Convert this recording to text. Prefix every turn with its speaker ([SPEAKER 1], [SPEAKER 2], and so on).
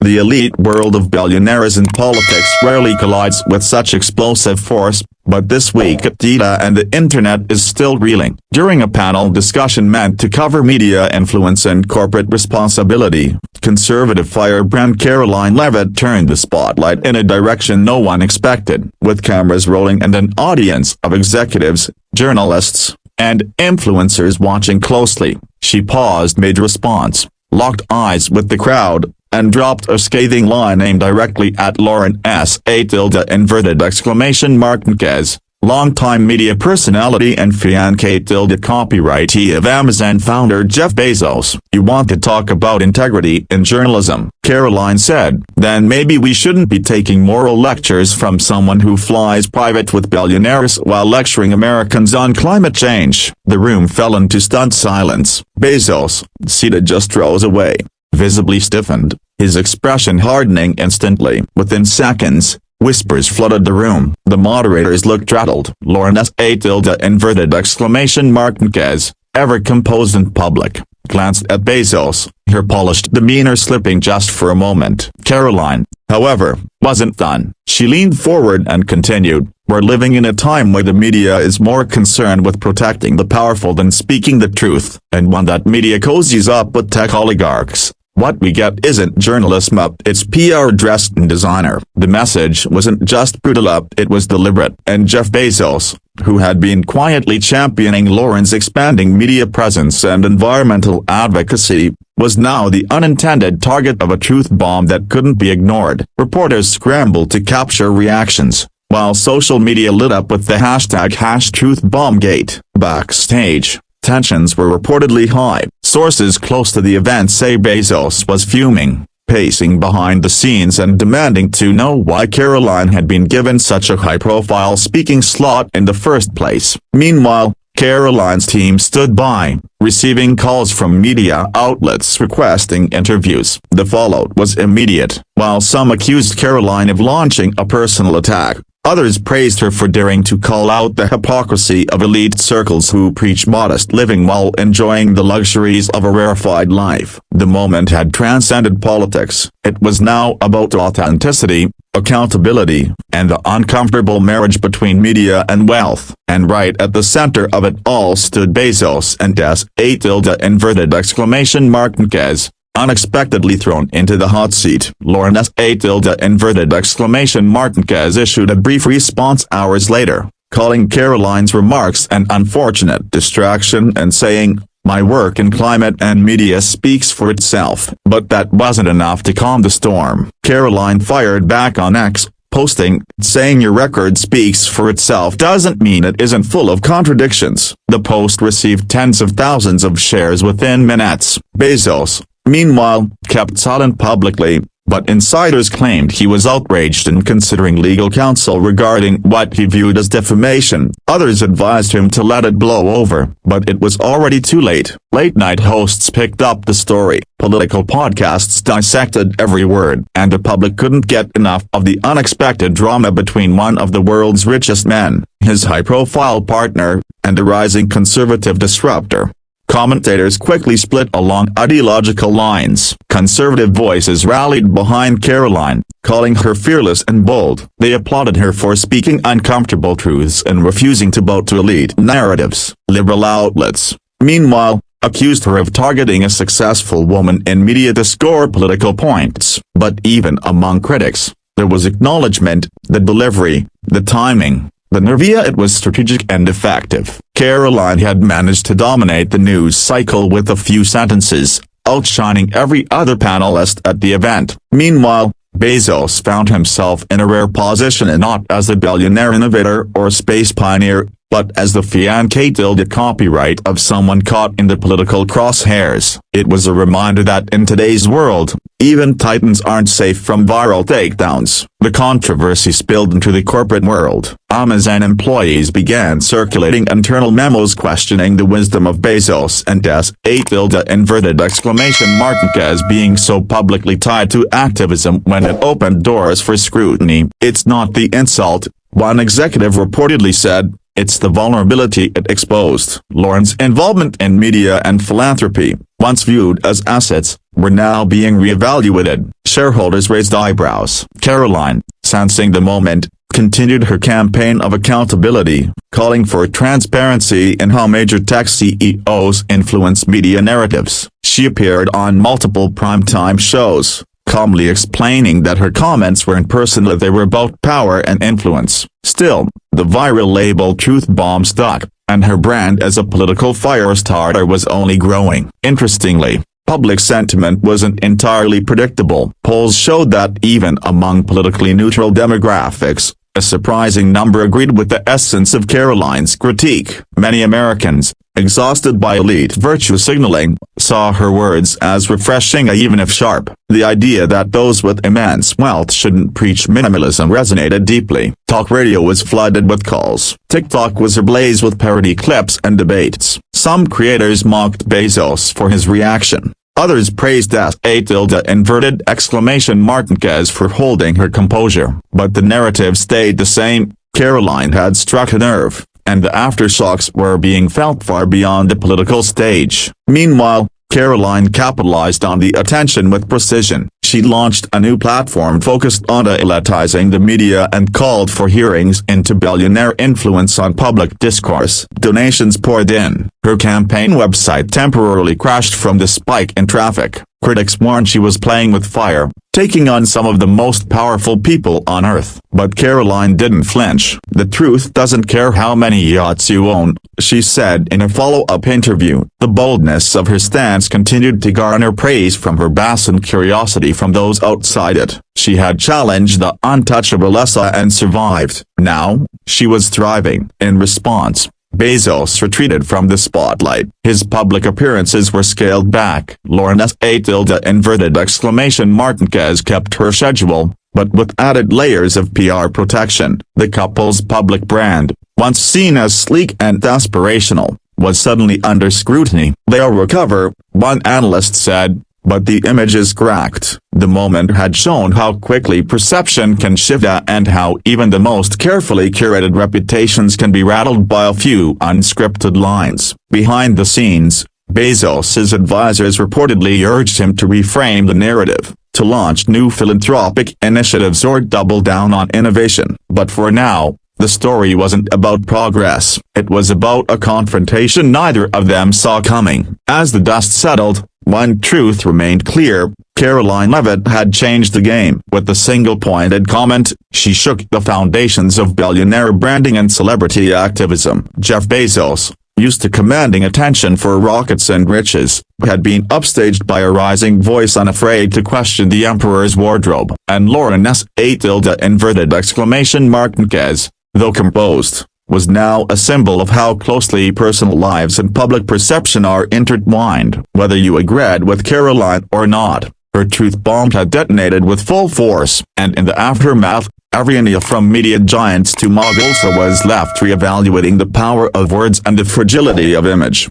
[SPEAKER 1] The elite world of billionaires and politics rarely collides with such explosive force, but this week data and the internet is still reeling. During a panel discussion meant to cover media influence and corporate responsibility, conservative firebrand Karoline Leavitt turned the spotlight in a direction no one expected. With cameras rolling and an audience of executives, journalists, and influencers watching closely, she paused mid-response, locked eyes with the crowd, and dropped a scathing line aimed directly at Lawrence Marquez, longtime media personality and copyrightee of Amazon founder Jeff Bezos. "You want to talk about integrity in journalism," Karoline said, "then maybe we shouldn't be taking moral lectures from someone who flies private with billionaires while lecturing Americans on climate change." The room fell into stunned silence. Bezos, seated just rows away, visibly stiffened, his expression hardening instantly. Within seconds, whispers flooded the room. The moderators looked rattled. Lawrence Marquez, ever composed in public, glanced at Bezos, her polished demeanor slipping just for a moment. Karoline, however, wasn't done. She leaned forward and continued, "We're living in a time where the media is more concerned with protecting the powerful than speaking the truth, and one that media cozies up with tech oligarchs. What we get isn't journalism up, it's PR dressed in designer." The message wasn't just brutal, it was deliberate. And Jeff Bezos, who had been quietly championing Lawrence's expanding media presence and environmental advocacy, was now the unintended target of a truth bomb that couldn't be ignored. Reporters scrambled to capture reactions, while social media lit up with the hashtag #truthbombgate. Backstage, tensions were reportedly high. Sources close to the event say Bezos was fuming, pacing behind the scenes and demanding to know why Karoline had been given such a high-profile speaking slot in the first place. Meanwhile, Karoline's team stood by, receiving calls from media outlets requesting interviews. The fallout was immediate. While some accused Karoline of launching a personal attack, others praised her for daring to call out the hypocrisy of elite circles who preach modest living while enjoying the luxuries of a rarefied life. The moment had transcended politics. It was now about authenticity, accountability, and the uncomfortable marriage between media and wealth. And right at the center of it all stood Bezos and Marquez, unexpectedly thrown into the hot seat. Lawrence Marquez issued a brief response hours later, calling Karoline's remarks an unfortunate distraction and saying, "My work in climate and media speaks for itself." But that wasn't enough to calm the storm. Karoline fired back on X, posting, "Saying your record speaks for itself doesn't mean it isn't full of contradictions." The post received tens of thousands of shares within minutes. Bezos, meanwhile, kept silent publicly, but insiders claimed he was outraged and considering legal counsel regarding what he viewed as defamation. Others advised him to let it blow over, but it was already too late. Late-night hosts picked up the story, political podcasts dissected every word, and the public couldn't get enough of the unexpected drama between one of the world's richest men, his high-profile partner, and a rising conservative disruptor. Commentators quickly split along ideological lines. Conservative voices rallied behind Karoline, calling her fearless and bold. They applauded her for speaking uncomfortable truths and refusing to bow to elite narratives. Liberal outlets, meanwhile, accused her of targeting a successful woman in media to score political points. But even among critics, there was acknowledgement, the delivery, the timing, the nervia. It was strategic and effective. Karoline had managed to dominate the news cycle with a few sentences, outshining every other panelist at the event. Meanwhile, Bezos found himself in a rare position, and not as a billionaire innovator or space pioneer, but as the copyright of someone caught in the political crosshairs. It was a reminder that in today's world, even titans aren't safe from viral takedowns. The controversy spilled into the corporate world. Amazon employees began circulating internal memos questioning the wisdom of Bezos and Marquez being so publicly tied to activism when it opened doors for scrutiny. "It's not the insult," one executive reportedly said, "it's the vulnerability it exposed." Lawrence's involvement in media and philanthropy, once viewed as assets, were now being reevaluated. Shareholders raised eyebrows. Karoline, sensing the moment, continued her campaign of accountability, calling for transparency in how major tech CEOs influence media narratives. She appeared on multiple primetime shows, calmly explaining that her comments weren't personal, they were about power and influence. Still, the viral label truth bomb stuck, and her brand as a political fire starter was only growing. Interestingly, public sentiment wasn't entirely predictable. Polls showed that even among politically neutral demographics, a surprising number agreed with the essence of Karoline's critique. Many Americans, exhausted by elite virtue signaling, saw her words as refreshing even if sharp. The idea that those with immense wealth shouldn't preach minimalism resonated deeply. Talk radio was flooded with calls. TikTok was ablaze with parody clips and debates. Some creators mocked Bezos for his reaction. Others praised *Martinez for holding her composure. But the narrative stayed the same. Karoline had struck a nerve, and the aftershocks were being felt far beyond the political stage. Meanwhile, Karoline capitalized on the attention with precision. She launched a new platform focused on elitizing the media and called for hearings into billionaire influence on public discourse. Donations poured in. Her campaign website temporarily crashed from the spike in traffic. Critics warned she was playing with fire, taking on some of the most powerful people on earth. But Karoline didn't flinch. "The truth doesn't care how many yachts you own," she said in a follow-up interview. The boldness of her stance continued to garner praise from her base and curiosity from those outside it. She had challenged the untouchable ESA and survived. Now, she was thriving. In response, Bezos retreated from the spotlight. His public appearances were scaled back. Lauren's Martinez kept her schedule, but with added layers of PR protection. The couple's public brand, once seen as sleek and aspirational, was suddenly under scrutiny. "They'll recover," one analyst said, but the image is cracked. The moment had shown how quickly perception can shift and how even the most carefully curated reputations can be rattled by a few unscripted lines. Behind the scenes, Bezos's advisors reportedly urged him to reframe the narrative, to launch new philanthropic initiatives or double down on innovation. But for now, the story wasn't about progress. It was about a confrontation neither of them saw coming. As the dust settled, one truth remained clear: Karoline Leavitt had changed the game. With a single pointed comment, she shook the foundations of billionaire branding and celebrity activism. Jeff Bezos, used to commanding attention for rockets and riches, had been upstaged by a rising voice unafraid to question the emperor's wardrobe. And Lauren's Martinez, though composed, was now a symbol of how closely personal lives and public perception are intertwined. Whether you agreed with Karoline or not, her truth bomb had detonated with full force, and in the aftermath, every from media giants to moguls was left reevaluating the power of words and the fragility of image.